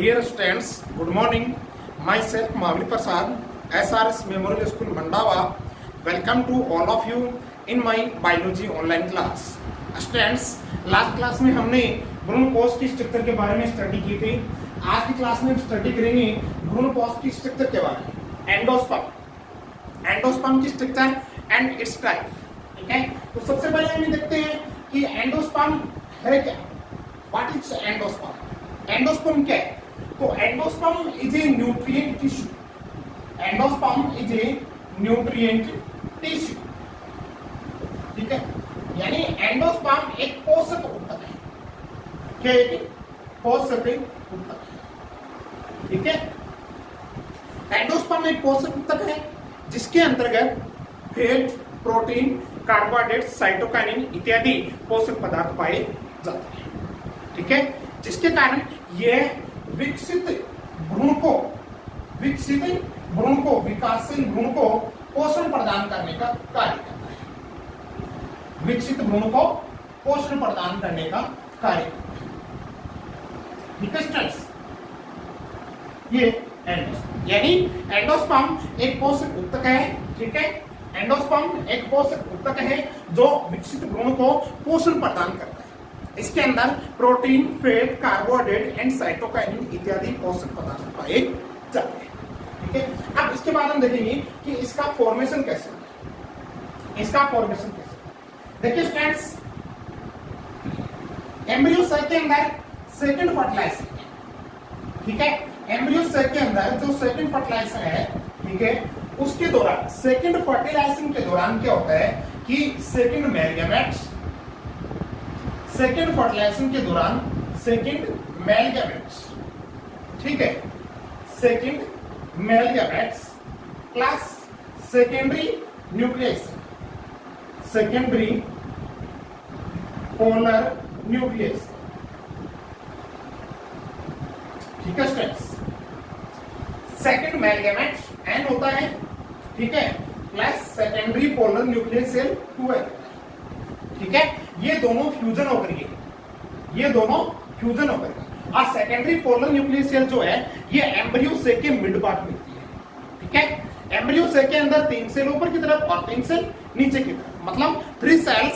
Dear students, good morning. Myself Mavli Prasad, SRS Memorial School Mandava. Welcome to all of you in my biology online class. Students, last class में हमने भ्रूण कोश की structure के बारे में study की थी. आज की क्लास में हम स्टडी करेंगे भ्रूण कोश की स्ट्रक्चर के बारे में. एंडोस्पर्म की स्ट्रक्चर एंड इट्स टाइप. ठीक है, तो सबसे पहले हम देखते हैं कि एंडोस्पर्म है क्या. What is endosperm? एंडोस्पर्म क्या है? तो endosperm is a nutrient tissue. Endosperm is a nutrient tissue. ठीक है, यानी एंडोस्पर्म एक पोषक ऊतक है. क्या है? पोषक ऊतक. ठीक है, एंडोस्पर्म एक पोषक ऊतक है जिसके अंतर्गत फैट, प्रोटीन, कार्बोहाइड्रेट, साइटोकाइनिन इत्यादि पोषक पदार्थ पाए जाते हैं. ठीक है, जिसके कारण यह विकसित भ्रूण को विकासशील भ्रूण को पोषण प्रदान करने का कार्य करता है. विकसित भ्रूण को पोषण प्रदान करने का कार्य करता है. ठीक है स्टूडेंट्स, ये एंडोस्पर्म यानी एंडोस्पर्म एक पोषक ऊतक है. ठीक है, एंडोस्पर्म एक पोषक ऊतक है जो विकसित भ्रूण को पोषण प्रदान करता है. इसके अंदर protein, fat, carbohydrate and cytokinin इत्यादि पोषक पदार्थ पाए जाते हैं. ठीक है, अब इसके बाद हम देखेंगे कि इसका फॉर्मेशन कैसे होता है. इसका फॉर्मेशन कैसे होता है? देखिए स्टूडेंट्स, एम्ब्रियो सेल के अंदर सेकंड फर्टिलाइजेशन. ठीक है, एम्ब्रियो सेल के अंदर जो सेकंड फर्टिलाइजेशन है, ठीक है, उसके दौरान सेकंड फर्टिलाइजेशन के दौरान क्या होता है कि second male gametes, second fertilization के दौरान सेकेंड मेल गैमेट्स, ठीक है, second male gametes plus secondary nucleus, secondary polar nucleus. ठीक है students, second male gametes n होता है. ठीक है, plus secondary polar nucleus cell 2n. ठीक है, ये दोनों फ्यूजन होकर और सेकेंडरी पोलर न्यूक्लियस सेल जो है ये एम्ब्रियो सेल के मिड पार्ट में होती है. ठीक है, एम्ब्रियो सेल के अंदर 3 सेल ऊपर की तरफ और 3 सेल नीचे की तरफ, मतलब 3 सेल्स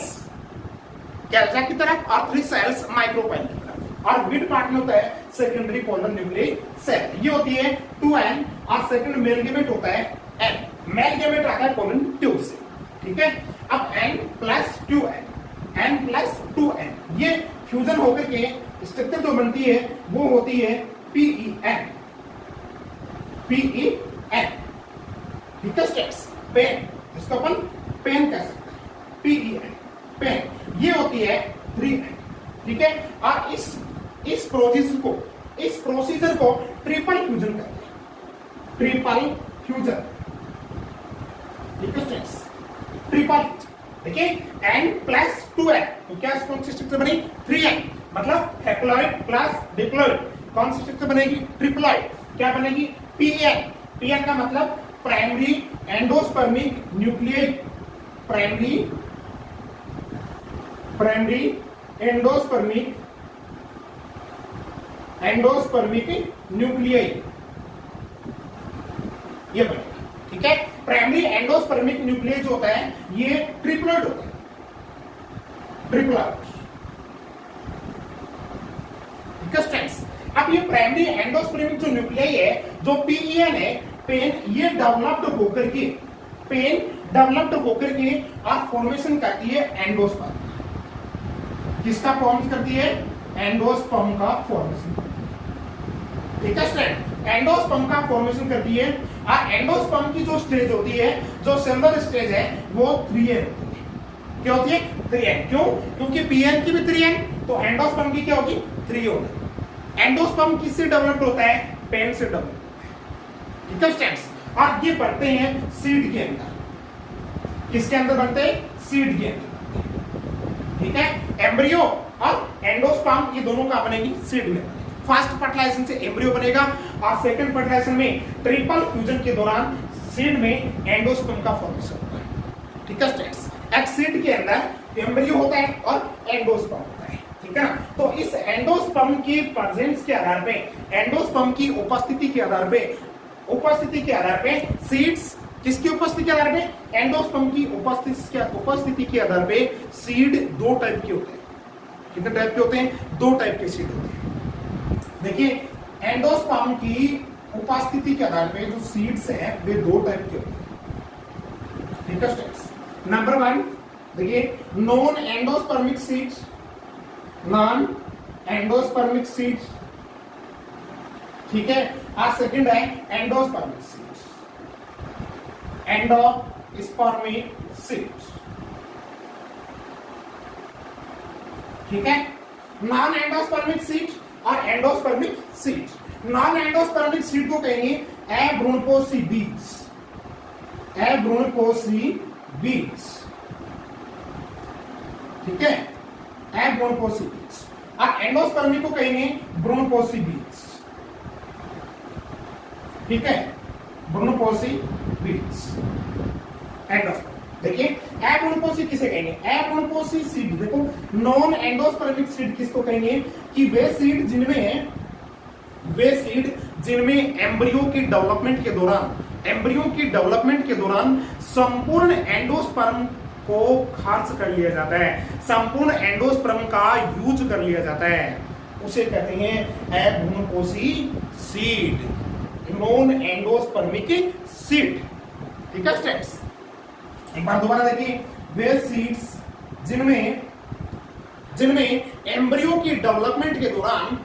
कैल्सा की तरफ और 3 सेल्स माइक्रोपाइल की तरफ, और मिड पार्ट में होता है सेकेंडरी पोलर न्यूक्लियस सेल. ये होती है 2n और सेकेंड मेल गैमेट होता है n. मेल गैमेट आता है कोलन ट्यूब से. ठीक है, अब n plus 2n, n plus 2n, ये फ्यूजन होकर के स्ट्रक्चर जो बनती है वो होती है PEN. ठीक है स्टेट्स, पेन, इसको अपन पेन कह सकते हैं. PEN पेन, ये होती है 3n. ठीक है, और इस प्रोसीजर को ट्रिपल फ्यूजन कहते हैं. Triple fusion. ठीक है स्टेट्स, ट्रिपल. देखिए n प्लस 2n, तो क्या कौन सी स्ट्रक्चर बनी? 3n, मतलब हैप्लॉइड प्लस डिप्लॉइड. कौन सी स्ट्रक्चर बनेगी? ट्रिप्लॉइड. क्या बनेगी? PN. PN का मतलब primary endospermic nucleus. Primary endospermic nucleus, ये बनेगा. ठीक है, प्राइमरी एंडोस्पर्मिक न्यूक्लियस जो होता है ये ट्रिप्लॉइड होता है. ट्रिप्लॉइड. ठीक है स्टूडेंट्स, अब ये प्राइमरी एंडोस्पर्मिक जो न्यूक्लियस है, जो PEN है, पेन, ये डेवलप्ड होकर के और फॉर्मेशन करती है एंडोस्पर्म. किसका फॉर्म करती है? एंडोस्पर्म का फॉर्मेशन. ठीक है स्टूडेंट, एंडोस्पर्म का फॉर्मेशन करती है. और एंडोस्पर्म की जो स्टेज होती है, जो सेलुलर स्टेज है, वो 3n होती है. क्या होती है? 3n. क्यों? क्योंकि PN की भी 3n, तो एंडोस्पर्म की क्या होगी? 3 होगी. एंडोस्पर्म किससे डेवलप होता है? पेन से डेवलप होता है. ठीक है स्टूडेंट्स, और ये बनते हैं सीड के अंदर. किसके अंदर बनते हैं? सीड के अंदर. ठीक है, एम्ब्रियो और एंडोस्पर्म ये दोनों का बनेगी सीड में. फर्स्ट फर्टिलाइजेशन से एम्ब्रियो बनेगा और सेकंड फर्टिलाइजेशन में ट्रिपल फ्यूजन के दौरान सीड में एंडोस्पर्म का फॉर्मेशन होता है. ठीक है स्टूडेंट्स, एक सीड के अंदर एम्ब्रियो होता है और एंडोस्पर्म होता है. ठीक ठीक है ना। तो इस एंडोस्पर्म की प्रेजेंस के आधार पे, एंडोस्पर्म की उपस्थिति के आधार पे सीड्स, किसकी उपस्थिति के आधार पे, एंडोस्पर्म की उपस्थिति के आधार पे सीड दो टाइप के होते हैं। कितने टाइप के होते हैं, दो टाइप के सीड होते हैं। देखिए एंडोस्पर्म की उपस्थिति के आधार पे जो सीड्स हैं वे दो टाइप के होते हैं। ठीक है स्टेप्स। नंबर 1 देखिए non endospermic seeds, non endospermic seeds, ठीक है। और सेकंड है एंडोस्पर्मिक सीड्स, एंडोस्पर्मिक सीड्स, ठीक है। नॉन एंडोस्पर्मिक सीड और endospermic seed. Non endospermic seed को कहेंगे अभ्रूणपोषी बीज, अभ्रूणपोषी बीज, ठीक है, अभ्रूणपोषी बीज। और एंडोस्पर्मिक को कहेंगे भ्रूणपोषी बीज, ठीक है, भ्रूणपोषी बीज, एंडोस्पर्मिक। देखिए अभ्रूणपोषी किसे कहेंगे, अभ्रूणपोषी सीड। देखो नॉन एंडोस्पर्मिक सीड किसको कहेंगे कि वे सीड जिनमें एम्ब्रियो की डेवलपमेंट के दौरान संपूर्ण एंडोस्पर्म को खर्च कर लिया जाता है, संपूर्ण एंडोस्पर्म का यूज कर लिया जाता है, उसे कहते हैं अभ्रूणपोषी सीड, नॉन एंडोस्पर्मिक सीड। ठीक है स्टेप्स। एक बार दोबारा देखिए, वे सीड्स जिनमें एम्ब्रियो की डेवलपमेंट के दौरान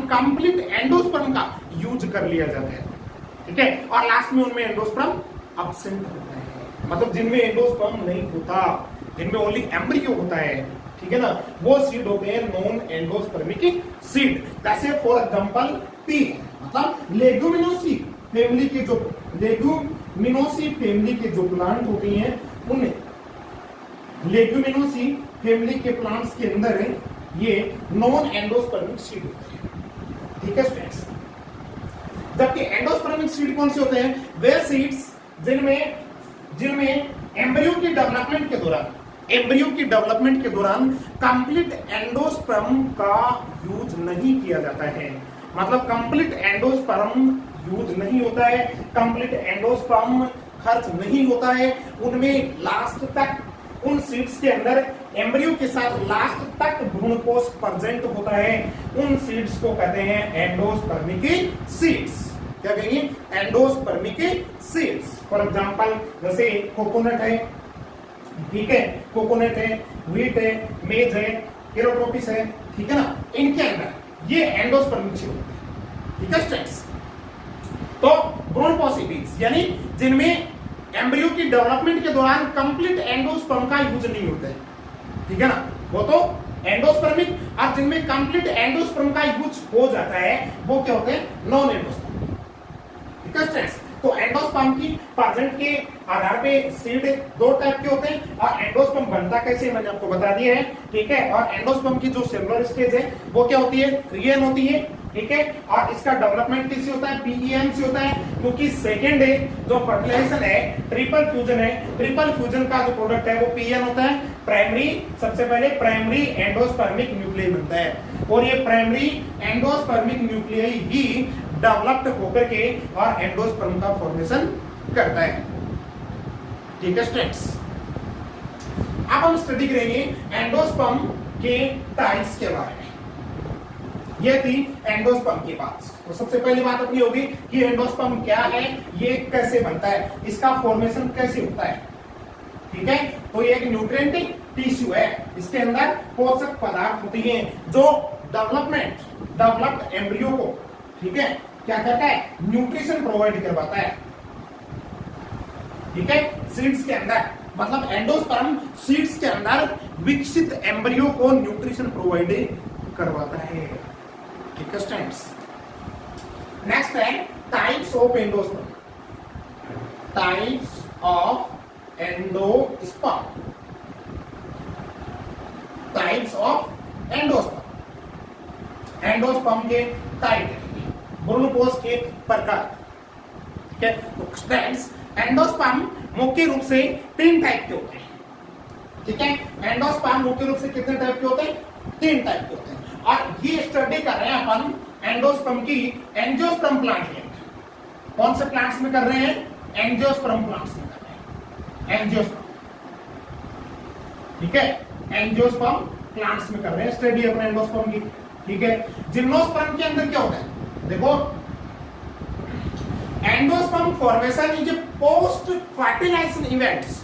कंप्लीट एंडोस्पर्म का यूज कर लिया जाता है, ठीक है। और लास्ट में उनमें एंडोस्पर्म अब्सेंट होता है, मतलब जिनमें एंडोस्पर्म नहीं होता, जिनमें ओनली एम्ब्रियो होता है, ठीक है ना, वो सीड होते हैं नॉन एंडोस्पर्मिक सीड। जैसे फॉर एग्जांपल पी, मतलब लेग्यूमिनोसी फैमिली के जो प्लांट होते हैं उनमें, लेग्यूमिनोसी फैमिली के प्लांट्स के अंदर ये नॉन एंडोस्पर्मिक सीड होते हैं, ठीक है स्टूडेंट्स। जबकि एंडोस्पर्मिक सीड कौन से होते हैं, वे सीड्स जिनमें एम्ब्रियो की डेवलपमेंट के दौरान कंप्लीट एंडोस्पर्म का यूज नहीं किया जाता है, मतलब कंप्लीट एंडोस्पर्म यूज नहीं होता है, कंप्लीट एंडोस्पर्म खर्च नहीं होता है, उनमें लास्ट तक, उन सीड्स के अंदर एम्ब्रियो के साथ लास्ट तक भ्रूणकोश प्रेजेंट होता है, उन सीड्स को कहते हैं एंडोस्पर्मिक सीड्स। क्या कहेंगे, एंडोस्पर्मिक सीड्स। फॉर एग्जांपल जैसे कोकोनट है, ठीक है, कोकोनट है, व्हीट है, मेज है, केरोट्रोपिस है, ठीक है ना, इनके अंदर ये एंडोस्पर्मिक सीड होते हैं, ठीक है स्टूडेंट्स। तो भ्रूणपोषी बीज यानी जिनमें एम्ब्रियो की डेवलपमेंट के दौरान कंप्लीट एंडोस्पर्म का यूज नहीं होता है, ठीक है ना, वो तो एंडोस्पर्मिक। और जिनमें कंप्लीट एंडोस्पर्म का यूज हो जाता है वो क्या होते हैं, नॉन एंडोस्पर्मिक, ठीक है स्टूडेंट्स। तो एंडोस्पर्म की प्रेजेंट के आधार पे सीड दो टाइप के होते हैं, और एंडोस्पर्म बनता कैसे मैंने आपको बता दिया है, ठीक है। और एंडोस्पर्म की जो सेलुलर स्टेज है वो क्या होती है, क्रियन होती है, ठीक है। और इसका डेवलपमेंट किससे होता है, पीईएम से होता है, क्योंकि सेकेंड है जो फर्टिलाइजेशन है, ट्रिपल फ्यूजन है, ट्रिपल फ्यूजन का जो प्रोडक्ट है वो पीएन होता है। प्राइमरी, सबसे पहले प्राइमरी एंडोस्पर्मिक न्यूक्लियस बनता है, और ये primary endospermic nucleus he developed होकर के और एंडोस्पर्म का फॉर्मेशन करता है, ठीक है स्टूडेंट्स। अब हम स्टडी करेंगे एंडोस्पर्म के टाइप्स के बारे में। ये थी एंडोस्पर्म की बात। तो सबसे पहली बात अपनी होगी कि एंडोस्पर्म क्या है, ये कैसे बनता है, इसका फॉर्मेशन कैसे होता है, ठीक है। तो ये एक न्यूट्रिएंट टिश्यू है, इसके अंदर पोषक पदार्थ होती हैं जो डेवलप्ड एम्ब्रियो को, ठीक है, क्या करता है, न्यूट्रिशन प्रोवाइड करवाता है, ठीक है, सीड्स के अंदर, मतलब एंडोस्पर्म सीड्स के अंदर विकसित एम्ब्रियो को न्यूट्रिशन प्रोवाइड करवाता है, ठीक है स्टूडेंट्स। नेक्स्ट है types of endosperm, types of endosperm, types of endosperm, endosperm के टाइप, भ्रूणकोश के प्रकार, ठीक है। तो स्टूडेंट्स एंडोस्पर्म मुख्य रूप से 3 टाइप के होते हैं, ठीक है। एंडोस्पर्म मुख्य रूप से कितने टाइप के होते हैं? 3 टाइप के होते हैं। और ये स्टडी कर रहे हैं अपन एंडोस्पर्म की एंजियोस्पर्म प्लांट के अंदर। कौन से प्लांट्स में कर रहे हैं? एंजियोस्पर्म प्लांट्स में कर रहे हैं, एंजियोस्पर्म, ठीक है। एंजियोस्पर्म प्लांट्स में कर रहे हैं स्टडी अपने एंडोस्पर्म की, ठीक है। जिम्नोस्पर्म के अंदर क्या होता है? देखो, endosperm formation is a post fertilization events.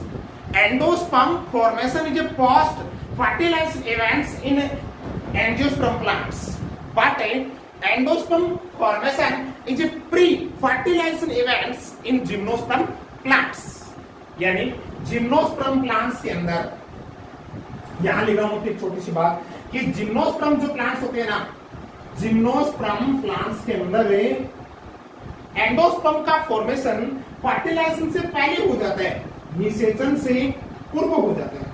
Endosperm formation is a post fertilization events in angiosperm plants, but endosperm formation is a pre-fertilization events in gymnosperm plants। यानी जिम्नोस्पर्म प्लांट्स के अंदर, यहां लिख रहा हूं एक छोटी सी बात कि जिम्नोस्पर्म जो प्लांट्स होते हैं ना, जिम्नोस्पर्म प्लांट्स के अंदर एंडोस्पर्म का फॉर्मेशन फर्टिलाइजेशन से पहले हो जाता है, निषेचन से पूर्व हो जाता है,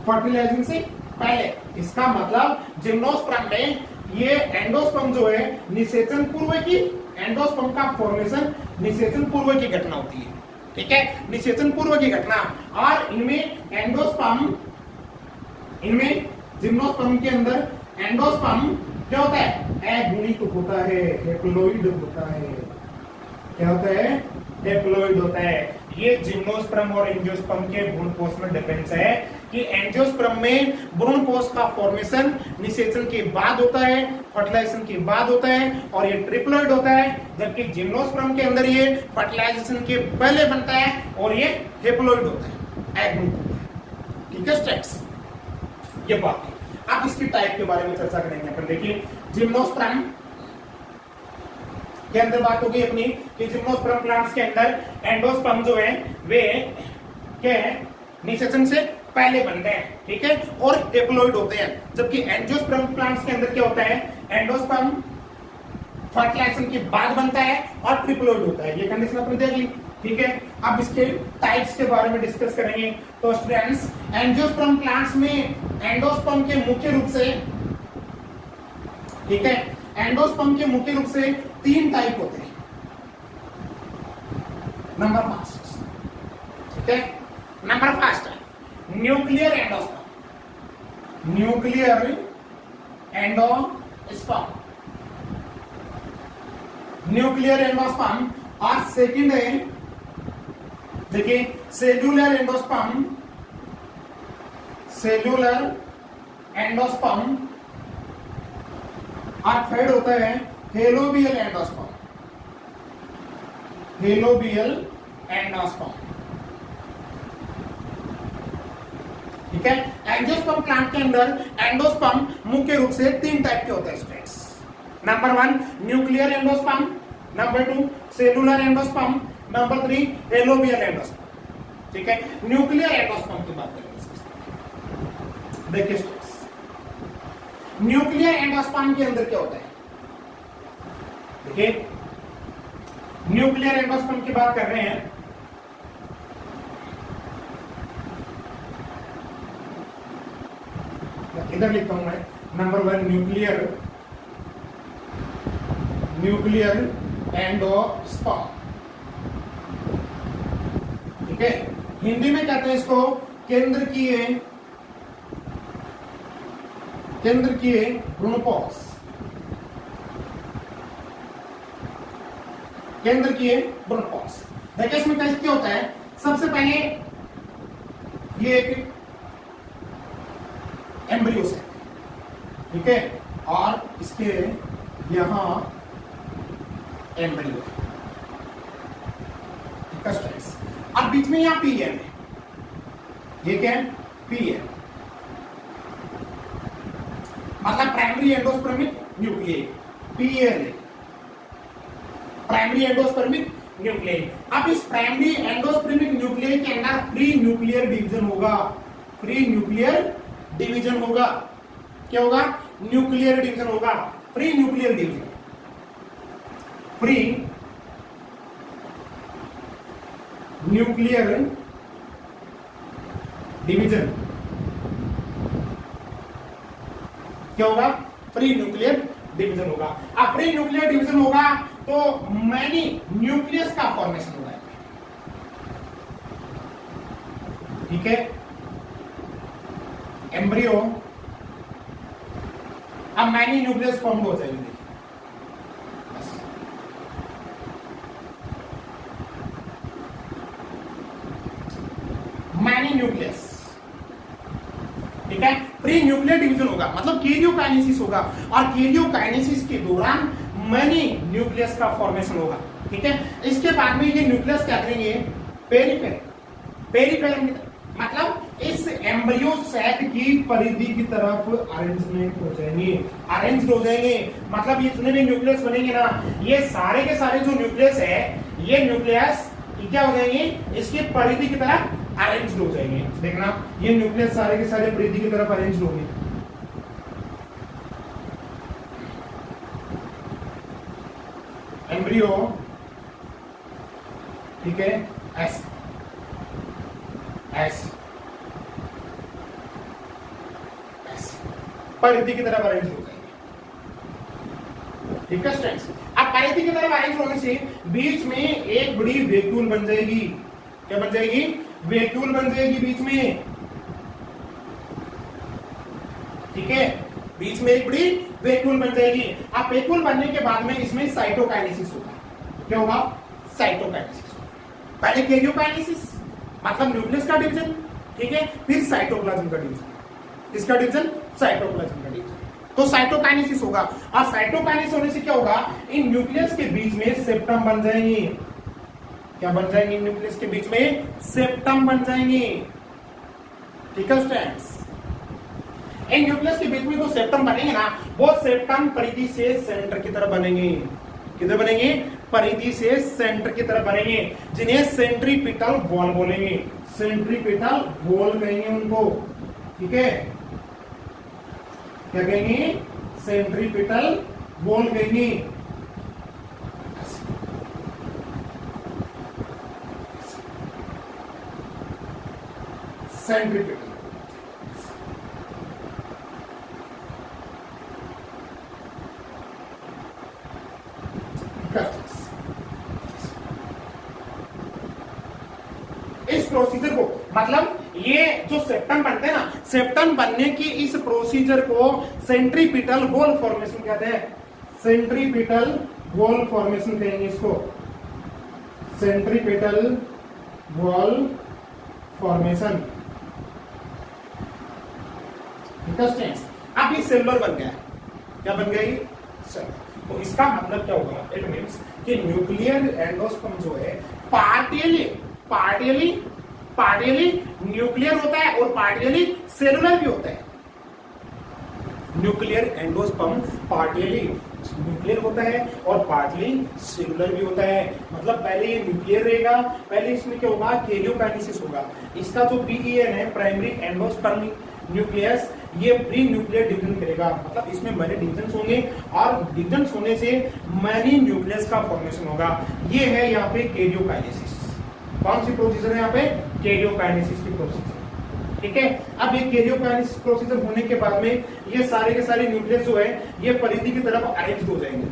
फर्टिलाइजिंग से पहले। इसका मतलब जिम्नोस्पर्म में ये एंडोस्पर्म जो है निषेचन पूर्व की, एंडोस्पर्म का फॉर्मेशन निषेचन पूर्व की घटना होती है, ठीक है, निषेचन पूर्व की घटना। और इनमें एंडोस्पर्म, इनमें जिम्नोस्पर्म के अंदर एंडोस्पर्म क्या होता है? अगुणित होता है, हेप्लोइड होता है। क्या होता है? हेप्लोइड होता है। ये जिम्नोस्पर्म और एंजियोस्पर्म के भ्रूणपोष में डिफरेंस है कि एंजियोस्पर्म में भ्रूणपोष का फॉर्मेशन निषेचन के बाद होता है, फर्टिलाइजेशन के बाद होता है, और ये ट्रिप्लॉइड होता है, जबकि जिम्नोस्पर्म के अंदर ये फर्टिलाइजेशन के पहले बनता है और ये हेप्लोइड होता है, एगुणित होता है, ठीक है स्टेट्स। ये बात है। अब इसकी टाइप के बारे में चर्चा करेंगे अपन। देखिए, जिम्नोस्पर्म के अंदर बात होगी अपनी कि जिम्नोस्पर्म प्लांट्स के अंदर एंडोस्पर्म जो है वे क्या है? निषेचन से पहले बनते हैं, ठीक है, और हेप्लोइड होते हैं। जबकि एंजियोस्पर्म प्लांट्स के अंदर क्या होता है? एंडोस्पर्म फर्टिलाइजेशन के बाद बनता है और ट्रिप्लोइड होता है। ये कंडीशन आपने देख ली, ठीक है। अब इसके टाइप्स के बारे में डिस्कस करेंगे। तो स्टूडेंट्स, एंजियोस्पर्म प्लांट्स में एंडोस्पर्म के मुख्य रूप से, ठीक है, एंडोस्पर्म के मुख्य रूप से 3 टाइप होते हैं। नंबर फर्स्ट, ठीक है, नंबर फर्स्ट है nuclear endosperm, nuclear endosperm, nuclear endosperm. और सेकंड है, देखिए, सेल्यूलर एंडोस्पर्म, सेल्यूलर एंडोस्पर्म। और थर्ड होता है हेलोबियल एंडोस्पर्म, हेलोबियल एंडोस्पर्म, ठीक है। एंजियोस्पर्म प्लांट के अंदर एंडोस्पर्म मुख्य रूप से 3 टाइप के होते हैं states. Number 1 nuclear endosperm, number 2 cellular endosperm, number 3 helobial endosperm, ठीक है। न्यूक्लियर एंडोस्पर्म की बात करेंगे। देखिए स्टेट्स, न्यूक्लियर एंडोस्पर्म के अंदर क्या होता है? देखिए, न्यूक्लियर एंडोस्पर्म की बात कर रहे हैं। इधर लिखता हूं मैं, नंबर 1 न्यूक्लियर, न्यूक्लियर एंडोस्पर्म, ठीक है। हिंदी में कहते हैं इसको केंद्रकीय, केंद्रकीय भ्रूणपोष, केंद्रकीय भ्रूणपोष। देखिए इसमें कैसे क्या होता है? सबसे पहले ये एक एम्ब्रियो से, ठीक है, और इसके यहां एम्ब्रियो, अब बीच में यहां पीएम है, ये क्या है? पीएम मतलब primary endospermic nucleus, PL, primary endospermic nucleus. अब इस प्राइमरी एंडोस्पर्मिक न्यूक्लियस के अंदर फ्री न्यूक्लियर डिवीजन होगा, फ्री न्यूक्लियर डिवीजन होगा। क्या होगा? न्यूक्लियर डिवीजन होगा, free nuclear division, free nuclear division. क्या होगा? फ्री न्यूक्लियर डिवीजन होगा। अब फ्री न्यूक्लियर डिवीजन होगा तो मैनी न्यूक्लियस का फॉर्मेशन होगा, ठीक है, एम्ब्रियो, अब मैनी न्यूक्लियस फॉर्म हो जाएगी। मैनी न्यूक्लियस, ठीक है, प्री न्यूक्लियर डिवीजन होगा, मतलब कैरियोकाइनेसिस होगा, और कैरियोकाइनेसिस के दौरान मैनी न्यूक्लियस का फॉर्मेशन होगा। ठीक है, इसके बाद में ये न्यूक्लियस क्या करेंगे, पेरिफेरम मतलब इस एम्ब्रियो सैक की परिधि की तरफ अरेंजमेंट हो जाएंगे, अरेंज हो जाएंगे, मतलब ये जितने भी न्यूक्लियस बनेंगे ना, ये सारे के सारे जो न्यूक्लियस है, ये न्यूक्लियस क्या हो जाएंगे, इसकी परिधि की तरफ अरेंज हो जाएंगे। देखना, ये न्यूक्लियस सारे के सारे परिधि की तरफ अरेंज होंगे। एम्ब्रियो, ठीक है, एस एस एस परिधि की तरफ अरेंज हो जाएंगे। ठीक है स्टूडेंट्स, अब परिधि की तरफ अरेंज होने से बीच में एक बड़ी वैक्यूल बन जाएगी। क्या बन जाएगी, वैक्यूल बन जाएगी बीच में। ठीक है, बीच में एक बड़ी वैक्यूल बन जाएगी। अब वैक्यूल बनने के बाद में इसमें साइटोकाइनेसिस होगा। क्या होगा, साइटोकाइनेसिस। पहले कैरियोकाइनेसिस मतलब न्यूक्लियस का डिवीजन, ठीक है, फिर साइटोप्लाज्म का डिवीजन। किसका डिवीजन, साइटोप्लाज्म का डिवीजन। तो साइटोकाइनेसिस होगा, और साइटोकाइनेसिस होने से क्या होगा, इन न्यूक्लियस के बीच में सेप्टम बन जाएंगे। क्या बन जाएंगे, न्यूक्लियस के बीच में सेप्टम बन जाएंगे। ठीक है स्टूडेंट्स, इन न्यूक्लियस के बीच में जो सेप्टम बनेंगे ना, वो सेप्टम परिधि से सेंटर की तरफ बनेंगे। किधर बनेंगे, परिधि से सेंटर की तरफ बनेंगे, जिन्हें सेंट्रीपिटल वॉल बोलेंगे। सेंट्रीपिटल वॉल कहेंगे उनको। ठीक है, क्या कहेंगे, सेंट्रीपिटल वॉल कहेंगे। सेंट्रीपिटल, इस प्रोसीजर को, मतलब ये जो सेप्टम बनते हैं ना, सेप्टम बनने की इस प्रोसीजर को सेंट्रीपिटल वॉल फॉर्मेशन कहते हैं। सेंट्रीपिटल वॉल फॉर्मेशन कहेंगे इसको, सेंट्रीपिटल वॉल फॉर्मेशन। अब ये सेलुलर बन गया। क्या बन गया ये, सेलुलर। तो इसका मतलब क्या होगा, इट मींस कि न्यूक्लियर एंडोस्पर्म जो है पार्टियली न्यूक्लियर होता है और पार्टियली सेलुलर भी होता है। न्यूक्लियर एंडोस्पर्म पार्टियली न्यूक्लियर होता है और पार्टली सेलुलर भी होता है। मतलब पहले ये न्यूक्लियर रहेगा, पहले इसमें क्या होगा, कैरियोकाइनेसिस होगा। इसका जो पीईएन है, प्राइमरी एंडोस्पर्मिक न्यूक्लियस, ये प्री न्यूक्लियर डिवीजन करेगा। मतलब इसमें मैनी डिवीजन होंगे और डिवीजन होने से मैनी न्यूक्लियस का फॉर्मेशन होगा। ये है यहाँ पे कैरियोकाइनेसिस। कौन सी प्रोसीजर है यहाँ पे, कैरियोकाइनेसिस की प्रोसीजर। ठीक है, अब ये कैरियोकाइनेसिस प्रोसीजर होने के बाद में ये सारे के सारे न्यूक्लियस जो है ये परिधि की तरफ अरेंज हो जाएंगे।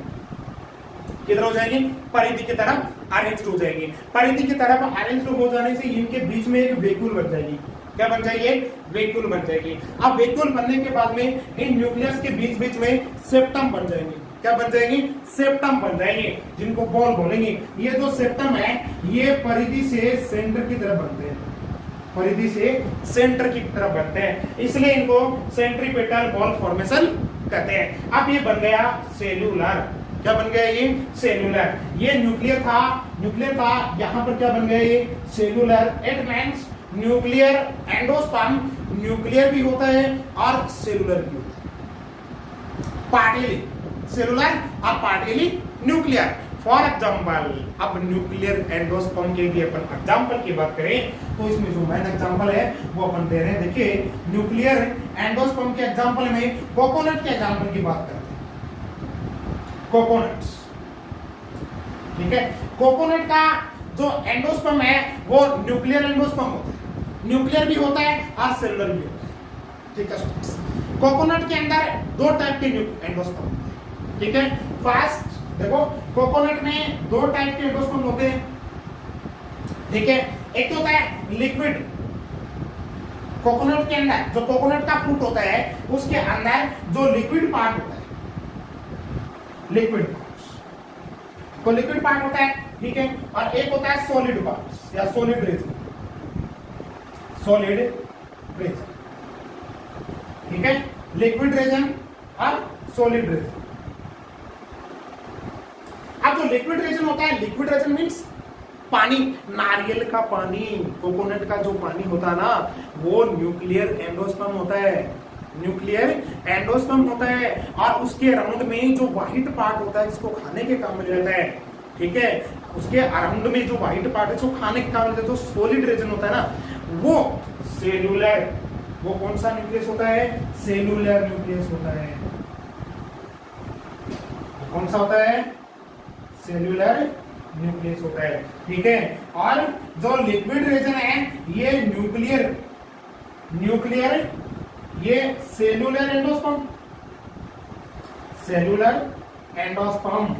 किधर हो जाएंगे, परिधि की तरफ अरेंज हो जाएंगे। परिधि की तरफ अरेंज हो जाने से इनके बीच में एक वैक्यूल बन जाएगी। क्या बन जाएगी, वैक्यूल बन जाएगी। अब वैक्यूल बनने के बाद में इन न्यूक्लियस के बीच बीच में सेप्टम बन जाएंगे। क्या बन जाएंगे, सेप्टम बन जाएंगे, जिनको बॉल बोलेंगे। ये जो सेप्टम है ये परिधि से सेंटर की तरफ बनते हैं, परिधि से सेंटर की तरफ बनते हैं, इसलिए इनको सेंट्रीपिटल बॉल फॉर्मेशन कहते हैं। अब ये बन गया सेल्यूलर। क्या बन गया, ये सेल्यूलर। ये न्यूक्लियर था, यहाँ पर क्या बन गया, ये cellular. It means nuclear endosperm nuclear भी होता है और सेलुलर भी होता है। पार्टियली सेलुलर और पार्टियली न्यूक्लियर। फॉर एग्जाम्पल, अब न्यूक्लियर एंडोस्पर्म के भी अपन एग्जाम्पल की बात करें तो इसमें जो मेन एग्जाम्पल है वो अपन दे रहे हैं। देखिए, न्यूक्लियर एंडोस्पर्म के एग्जाम्पल में कोकोनट के एग्जाम्पल की बात करते हैं। कोकोनट, ठीक है, कोकोनट का जो एंडोस्पर्म है वो न्यूक्लियर एंडोस्पर्म होता है, न्यूक्लियर भी होता है और सेलुलर भी होता है। ठीक है, कोकोनट के अंदर दो टाइप के एंडोस्पर्म होते हैं। ठीक है, फर्स्ट देखो, कोकोनट में दो टाइप के एंडोस्पर्म होते हैं। ठीक है, एक तो होता है लिक्विड कोकोनट के अंदर जो कोकोनट का फ्रूट होता है उसके अंदर जो लिक्विड पार्ट होता है, लिक्विड पार्ट को लिक्विड पार्ट होता है, ठीक है, और एक होता है सॉलिड पार्ट या सॉलिड रेजन, सॉलिड रेजन, ठीक है, लिक्विड रेजन और सॉलिड रेजन। अब जो लिक्विड रेजन होता है, लिक्विड रेजन मींस पानी, नारियल का पानी, कोकोनट का जो पानी होता है ना, वो न्यूक्लियर एंडोस्पर्म होता है, न्यूक्लियर एंडोस्पर्म होता है, और उसके अराउंड में जो व्हाइट पार्ट होता है जिसको खाने के काम में रहता है, ठीक है, उसके अराउंड में जो व्हाइट पार्ट है जो खाने के काम में रहता है, जो सॉलिड रीजन होता है ना, वो सेलुलर, वो कौन सा न्यूक्लियस होता है, सेलुलर न्यूक्लियस होता है, कौन सा होता है, सेलुलर न्यूक्लियस होता है, ठीक है। और जो लिक्विड रीजन है ये न्यूक्लियर, न्यूक्लियर, ये सेलुलर एंडोस्पर्म, सेलुलर एंडोस्पर्म,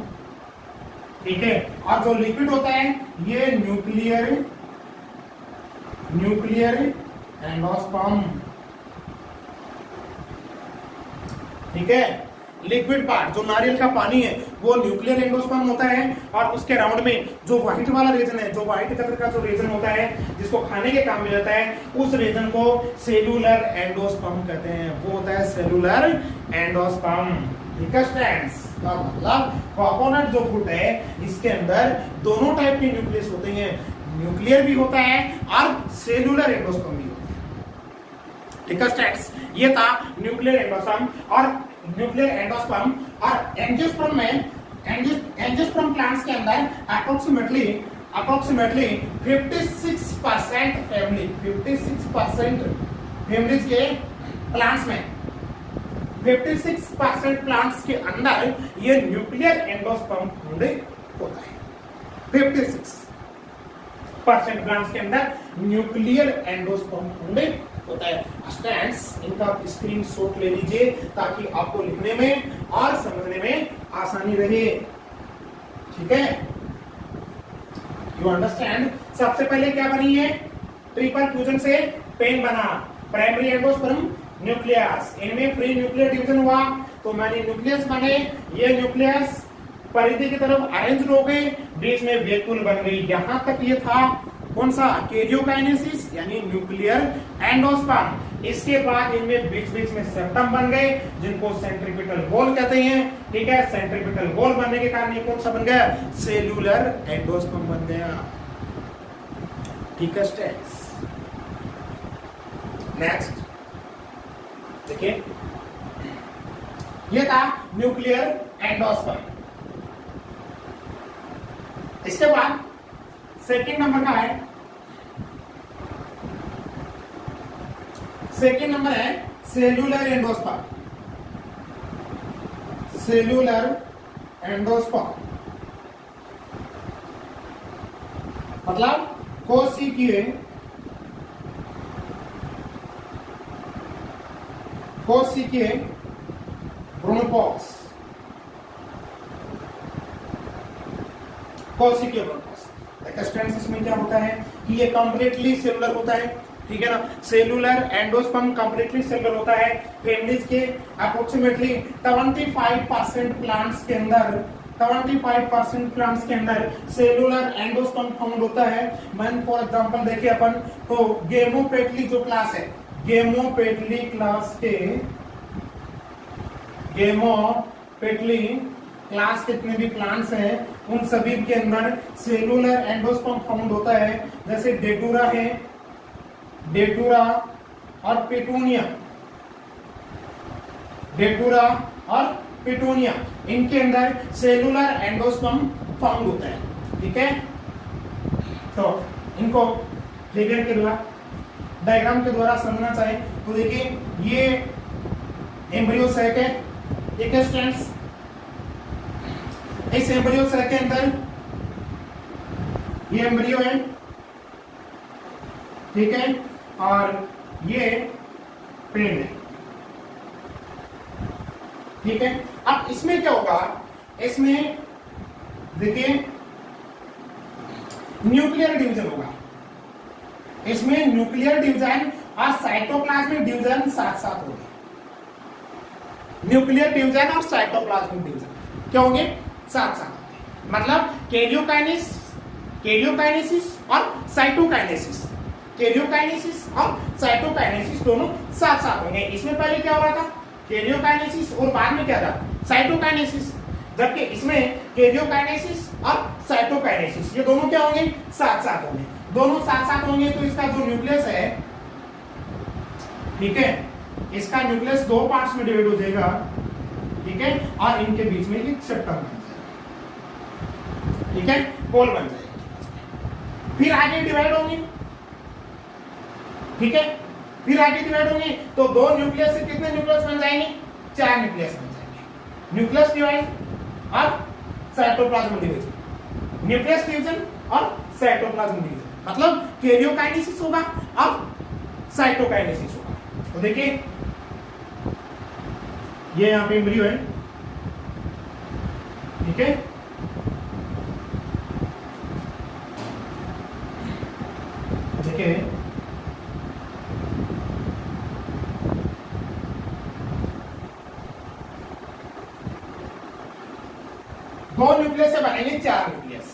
ठीक है, और जो लिक्विड होता है ये न्यूक्लियर, न्यूक्लियर एंडोस्पर्म, ठीक है। लिक्विड पार्ट जो नारियल का पानी है वो न्यूक्लियर एंडोस्पर्म होता है, और उसके राउंड में जो व्हाइट वाला रीजन है, जो व्हाइट कलर का जो रीजन होता है जिसको खाने के काम में जाता है, उस रीजन को सेलुलर एंडोस्पर्म कहते हैं, वो होता है सेलुलर एंडोस्पर्म, ठीक है स्टूडेंट्स। का मतलब कोकोनट जो फ्रूट है इसके अंदर दोनों टाइप के न्यूक्लियस होते हैं, न्यूक्लियर भी होता है और सेलुलर एंडोस्पर्म भी होता है, ठीक है स्टूडेंट्स। ये था न्यूक्लियर एंडोस्पर्म और न्यूक्लियर एंडोस्पर्म। और एंजियोस्पर्म में, एंजियोस्पर्म प्लांट्स के अंदर अप्रोक्सीमेटली 56% फैमिली, 56% फैमिलीज के प्लांट्स में, 56% प्लांट्स के अंदर ये न्यूक्लियर एंडोस्पर्म फाउंड होता है, 56% प्लांट्स के अंदर न्यूक्लियर एंडोस्पर्म फाउंड होता है। स्टूडेंट्स इनका स्क्रीनशॉट ले लीजिए ताकि आपको लिखने में और समझने में आसानी रहे, ठीक है, यू अंडरस्टैंड। सबसे पहले क्या बनी है, ट्रिपल फ्यूजन से पेन बना, प्राइमरी एंडोस्पर्म न्यूक्लियस, इनमें फ्री न्यूक्लियर डिवीजन हुआ तो मैंने न्यूक्लियस बने, ये न्यूक्लियस परिधि की तरफ अरेंज हो गए, बीच में वेक्यूल बन गई। यहां तक ये था कौन सा, कैरियोकाइनेसिस यानी न्यूक्लियर एंडोस्पर्म। इसके बाद इनमें बीच बीच में सेप्टम बन गए जिनको सेंट्रीपिटल वॉल कहते हैं, ठीक है, सेंट्रीपिटल वॉल बनने के कारण ये कौन सा बन गया, सेलुलर एंडोस्पर्म बन गया, ठीक है स्टूडेंट्स। नेक्स्ट देखिए, ये था न्यूक्लियर एंडोस्पर्म। इसके बाद सेकेंड नंबर का है, सेकेंड नंबर है सेलुलर एंडोस्पर्म, सेलुलर एंडोस्पर्म मतलब कोशिकीय, कोशिकीय भ्रूणपोष, कोशिकीय भ्रूणपोष। स्टूडेंट्स इसमें क्या होता है कि ये कंप्लीटली सेलुलर होता है, ठीक है ना, सेलुलर एंडोस्पर्म कंप्लीटली सेलुलर होता है। फैमिलीज के अप्रोक्सीमेटली 75% प्लांट्स के अंदर, 75% प्लांट्स के अंदर सेलुलर एंडोस्पर्म फाउंड होता है। मैन फॉर एग्जांपल देखिए अपन तो गेमोपेटली जो क्लास है, गेमोपेटली क्लास के, गेमोपेटली क्लास के जितने भी प्लांट्स हैं उन सभी के अंदर सेलुलर एंडोस्पर्म फाउंड होता है। जैसे डेटूरा है, डेटूरा और पेटूनिया, डेटूरा और पेटूनिया, इनके अंदर सेलुलर एंडोस्पर्म फाउंड होता है, ठीक है। तो इनको फिगर के द्वारा, डायग्राम के द्वारा समझना चाहे तो देखिए, ये एम्ब्रियो सैक है, ठीक है स्टूडेंट्स। इस एम्ब्रियो सेल के अंदर ये एम्ब्रियो है, ठीक है, और ये पेन है, ठीक है। अब इसमें क्या होगा, इसमें देखिए न्यूक्लियर डिवीजन होगा, इसमें न्यूक्लियर डिवीजन और साइटोप्लाज्मिक डिवीजन साथ साथ होंगे। न्यूक्लियर डिवीजन और साइटोप्लाज्मिक डिवीजन क्या होंगे? साथ साथ होंगे। मतलब कैरियोकाइनेसिस और साइटोकाइनेसिस, कैरियोकाइनेसिस और साइटोकाइनेसिस दोनों साथ साथ होंगे। इसमें पहले क्या हो रहा था? कैरियोकाइनेसिस और बाद में क्या था? साइटोकाइनेसिस। जबकि इसमें कैरियोकाइनेसिस और साइटोकाइनेसिस ये दोनों क्या होंगे? साथ साथ होंगे। दोनों साथ साथ होंगे तो इसका जो न्यूक्लियस है, ठीक है, इसका न्यूक्लियस दो पार्ट्स में डिवाइड हो जाएगा, ठीक है, और इनके बीच में एक सेप्टम बन जाएगा, ठीक है, पोल बन जाएगी। फिर आगे डिवाइड होंगे, ठीक है, फिर आगे डिवाइड होंगे तो दो न्यूक्लियस से कितने न्यूक्लियस बन जाएंगे? 4 न्यूक्लियस बन जाएंगे। न्यूक्लियस डिवाइड और साइटोप्लाज्म डिवीजन, न्यूक्लियस डिवीजन और साइटोप्लाज्म डिवीजन, मतलब कैरियोकाइनेसिस होगा और साइटोकाइनेसिस होगा। तो देखिए ये यहां पे एम्ब्रियो है, ठीक है, देखिए दो न्यूक्लियस से बनेंगे 4 न्यूक्लियस,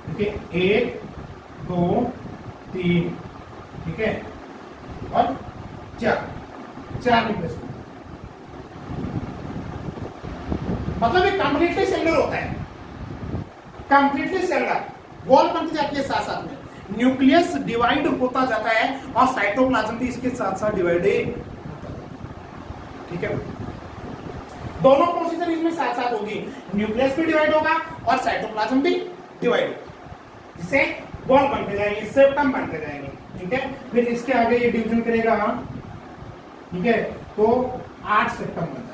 ठीक है, 1 2 3, ठीक है, और 4 न्यूक्लियस। मतलब ये कंप्लीटली सेलुलर होता है, कंप्लीटली सेलुलर, वॉल बनती जाती है साथ साथ में, न्यूक्लियस डिवाइड होता जाता है और साइटोप्लाज्म भी इसके साथ साथ डिवाइड होता जाता है, ठीक है। दोनों प्रोसीजर इसमें साथ साथ होगी, न्यूक्लियस भी डिवाइड होगा और साइटोप्लाज्म भी डिवाइड होगा, जिससे वॉल बनते जाएंगे, सेप्टम बनते जाएंगे, ठीक है। फिर इसके आगे ये डिवीजन करेगा, ठीक है, तो 8 सेप्टम बन जाएंगे,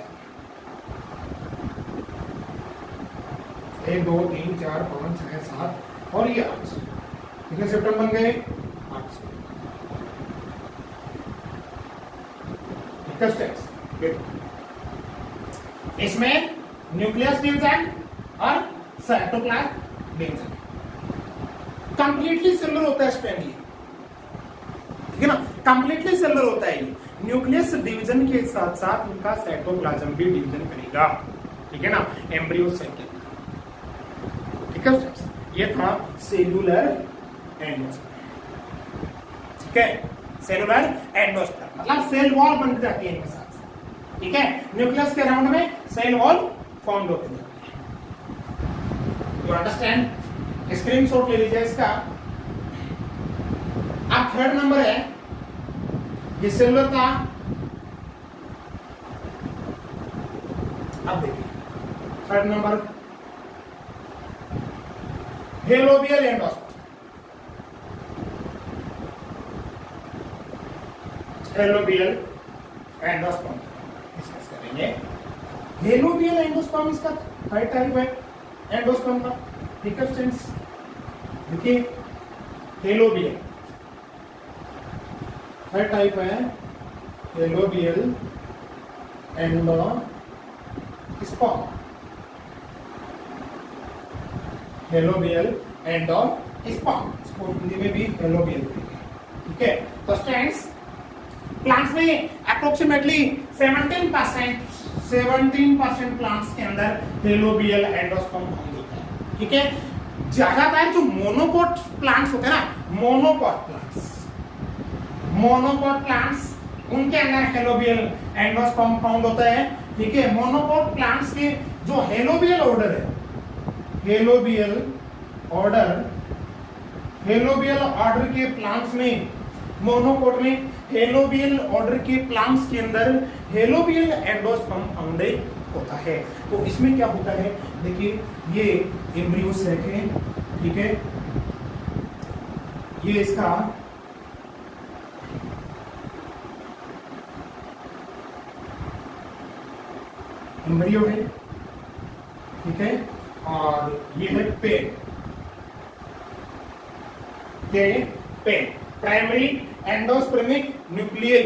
1 2 3 4 5 6 7 और ये 8, कितने सेप्टम बन गए? 8 सेप्टम। इसमें न्यूक्लियस डिवीजन और साइटोप्लाज्म डिवीजन कंप्लीटली सेलुलर होता है स्ट्रैंड, ठीक है ना, कंप्लीटली सेलुलर होता है। न्यूक्लियस डिवीजन के साथ साथ उनका साइटोप्लाज्म भी डिवीजन करेगा, ठीक है ना, एम्ब्रियो सेल के, ठीक है। ये था सेलुलर एंडोस्पर्म, ठीक है, सेलुलर एंडोस्पर्म मतलब सेल वॉल बन जाती है इनके साथ, ठीक है, न्यूक्लियस के अराउंड में सेल वॉल फॉर्म होती है। You understand? स्क्रीनशॉट ले लीजिए इसका। अब 3rd नंबर है ये सेलुलर का। अब देखिए 3rd number helobial endosperm, helobial endosperm discuss करेंगे। हेलोबियल एंडोस्पर्म इसका 3rd टाइप है एंडोस्पर्म का, ठीक है फ्रेंड्स। देखिए हेलोबियल 3rd टाइप है हेलोबियल एंडोस्पर्म, हेलोबियल एंडोस्पर्म, इसको हिंदी में भी हेलोबियल, ठीक है। तो स्टूडेंट्स प्लांट्स में अप्रोक्सीमेटली 17% प्लांट्स के अंदर हेलोबियल एंडोस्पर्म फाउंड होता है, ठीक है। ज्यादातर जो मोनोकोट प्लांट्स होते हैं ना, मोनोकोट प्लांट्स उनके अंदर हेलोबियल एंडोस्पर्म फाउंड होता है, ठीक है। मोनोकोट प्लांट्स के जो हेलोबियल ऑर्डर है, हेलोबियल ऑर्डर के प्लांट्स में, मोनोकोट में हेलोबियल ऑर्डर के प्लांट्स के अंदर हेलोबियल एंडोस्पर्म फाउंड होता है। तो इसमें क्या होता है, देखिए ये एम्ब्रियो सेक है, ठीक है, ये इसका एम्ब्रियो है, ठीक है, और ये है पेन, प्राइमरी एंडोस्पर्मिक न्यूक्लियई,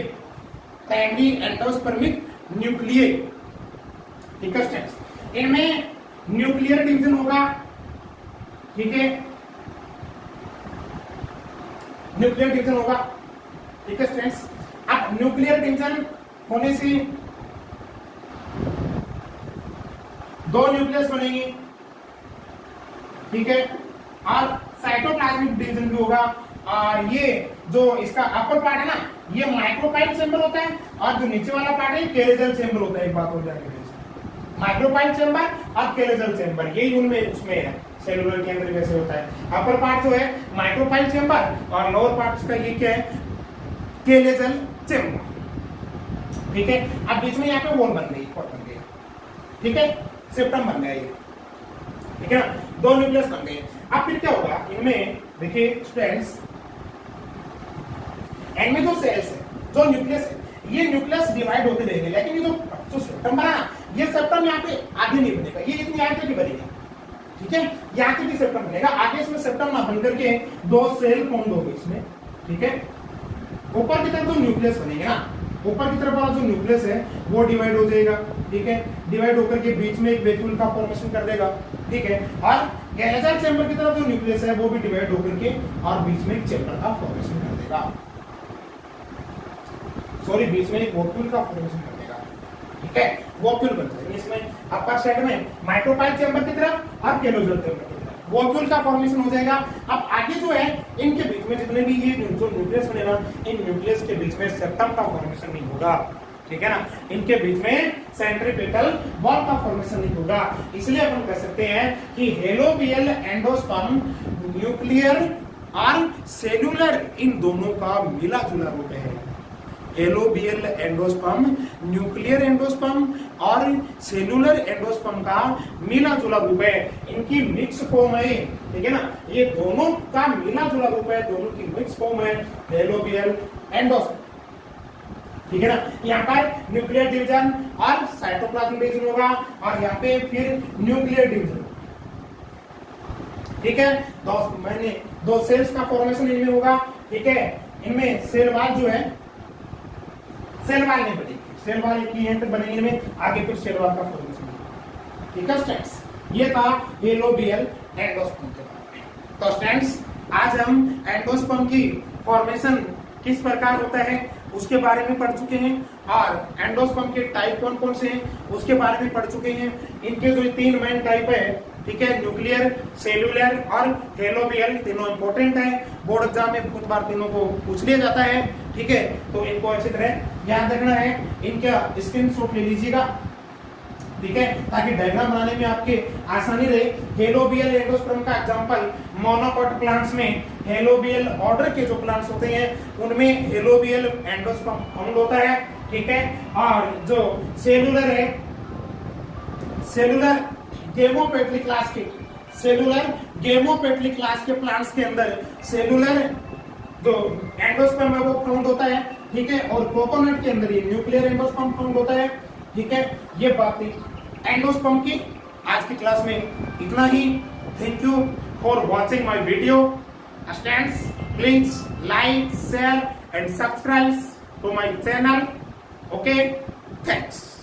ठीक है। इनमें न्यूक्लियर डिवीजन होगा, ठीक है, न्यूक्लियर डिवीजन होगा, ठीक है स्टूडेंट्स। अब न्यूक्लियर डिवीजन होने से दो न्यूक्लियस बनेंगे, ठीक है, और साइटोप्लाज्मिक डिवीजन भी होगा। और ये जो इसका अपर पार्ट है ना, ये माइक्रोपाइल चेंबर होता है, और जो नीचे वाला पार्ट है केलेजल चेंबर होता है। एक बात हो जाएगी, माइक्रोपाइल चेंबर और केलेजल चेंबर, यही उनमें उसमें है। सेलुलर के अंदर कैसे होता है, अपर पार्ट जो है माइक्रोपाइल चेंबर, और लोअर पार्ट का ये क्या है, केलेजल चेंबर, ठीक है। अब बीच में यहाँ पे वॉल बन गई, ठीक है, सेप्टम बन गया ये, ठीक है ना, दो न्यूक्लियस बन गए। अब फिर क्या होगा इनमें, देखिए स्टूडेंट्स, इनमें जो सेल्स है, जो न्यूक्लियस है, ये न्यूक्लियस डिवाइड होते रहेंगे, लेकिन ये जो सेप्टम बना, ये सेप्टम यहाँ पे आगे नहीं बनेगा, ये इतनी आगे नहीं बनेगा, ठीक है, यहाँ तक भी सेप्टम बनेगा, आगे इसमें सेप्टम ना बनकर के दो सेल फॉर्म होंगे इसमें, ठीक है। ऊपर की तरफ जो न्यूक्लियस बनेंगे ना, ऊपर की तरफ वाला जो न्यूक्लियस है वो डिवाइड हो जाएगा, ठीक है, डिवाइड होकर के बीच में एक वैक्यूल का फॉर्मेशन कर देगा, ठीक है। और केलेजल चेंबर की तरफ जो न्यूक्लियस है वो भी डिवाइड होकर के और बीच में एक चेंबर का फॉर्मेशन कर देगा, सॉरी बीच में एक वैक्यूल का फॉर्मेशन कर देगा, ठीक है, वैक्यूल बन जाएगा इसमें अपर साइड में माइक्रोपाइल चेंबर की तरफ और केलेजल चेंबर की तरफ वैक्यूल का फॉर्मेशन हो जाएगा। अब आगे जो है इनके बीच में जितने भी ये जो न्यूक्लियस बनेगा, इन न्यूक्लियस के बीच में सेप्टम का फॉर्मेशन नहीं होगा, ठीक है ना, इनके बीच में सेंट्रीपेटल बॉल का फॉर्मेशन नहीं होगा। इसलिए अपन कह सकते हैं कि हेलोबियल एंडोस्पर्म न्यूक्लियर और सेलुलर इन दोनों का मिला जुला रूप है। हेलोबियल एंडोस्पर्म न्यूक्लियर एंडोस्पर्म और सेलुलर एंडोस्पर्म का मिला जुला रूप है, इनकी मिक्स फॉर्म है, ठीक है ना, ये दोनों का मिला जुला रूप है, दोनों की मिक्स फॉर्म है हेलोबियल एंडोस्पर्म, ठीक है ना। यहाँ पर न्यूक्लियर डिवीजन और साइटोप्लाज्मिक डिवीजन होगा, और यहाँ पे फिर न्यूक्लियर डिवीजन, ठीक है। दो सेल्स का फॉर्मेशन इनमें होगा, ठीक है, इनमें सेल वाल जो है, सेल वाल नहीं बनेगी, सेल वाल एक ही बनेंगे इनमें, आगे फिर सेल वाल का फॉर्मेशन, ठीक है स्टूडेंट्स। ये था हेलोबियल एंडोस्पर्म के बारे में। तो स्टूडेंट्स आज हम एंडोस्पर्म की फॉर्मेशन किस प्रकार होता है उसके बारे में पढ़ चुके हैं, और एंडोस्पर्म के टाइप कौन कौन से हैं उसके बारे में पढ़ चुके हैं। इनके जो तीन मेन टाइप है, ठीक है, न्यूक्लियर, सेलुलर और हेलोबियल, तीनों इंपॉर्टेंट है, बोर्ड एग्जाम में कुछ बार तीनों को पूछ लिया जाता है, ठीक है। तो इनको अच्छी तरह याद रखना है, इनका स्क्रीनशॉट ले लीजिएगा, ठीक है, ताकि डायग्राम बनाने में आपके आसानी रहे। हेलोबियल एंडोस्पर्म का एग्जांपल मोनोकॉट प्लांट्स में हेलोबियल ऑर्डर के जो प्लांट्स होते हैं उनमें हेलोबियल एंडोस्पर्म फाउंड होता है, ठीक है। और जो सेलुलर है, सेलुलर गेमोपेटली क्लास के, सेलुलर गेमोपेटली क्लास के प्लांट्स के अंदर सेलुलर जो एंडोस्पर्म है वो फाउंड होता है, ठीक है। और कोकोनट के अंदर ये न्यूक्लियर एंडोस्पर्म फाउंड होता है, ठीक है। ये बात थी एंडोस्पर्म की। आज की क्लास में इतना ही। Thank you for watching my video. Students please like, share and subscribe to my channel. Okay, thanks.